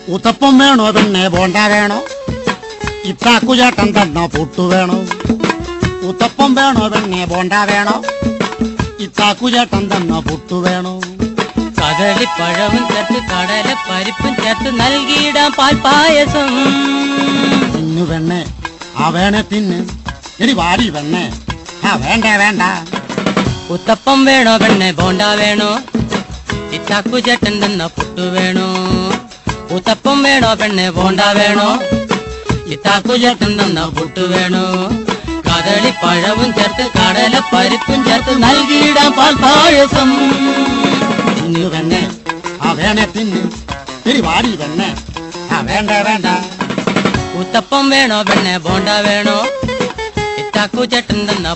ഉത്തപ്പം വേണോ പിന്നെ ബോണ്ട വേണോ? ഇത്താക്കുചേട്ടൻ തന്ന പുട്ടു വേണോ? ഉത്തപ്പം വേണോ പിന്നെ ബോണ്ട വേണോ? ഇത്താക്കുചേട്ടൻ തന്ന പുട്ടു വേണോ? കദളിപ്പഴവും ചേർത്ത് കടല പരിപ്പും ചേർത്ത് നൽകിയിടാം പാൽപ്പായസം. തിന്നു വെണ്ണേ, ആ വേണേ തിന്ന്. എടി വാടി വെണ്ണേ, ആ വേണ്ട വേണ്ട. ഉത്തപ്പം വേണോ പെണ്ണെ ബോണ്ട വേണോ? ഇത്താക്കുചേട്ടൻ തന്ന പുട്ടു വേണോ? ഉത്തപ്പം വേണോ പെണ്ണെ ബോണ്ട വേണോ? ഇത്താക്കുചേട്ടൻ തന്ന പുട്ടു വേണോ? കദളിപ്പഴവും ചേർത്ത് കടല പരിപ്പും ചേർത്ത് നൽകിയിടാം പാൽപ്പായസം. തിന്നു വെണ്ണേ, ആ വേണേ തിന്ന്. എടി വാടി വെണ്ണേ, ആ വേണ്ട വേണ്ട. ഉത്തപ്പം വേണോ പെണ്ണെ ബോണ്ട വേണോ? ഇത്താക്കുചേട്ടൻ തന്ന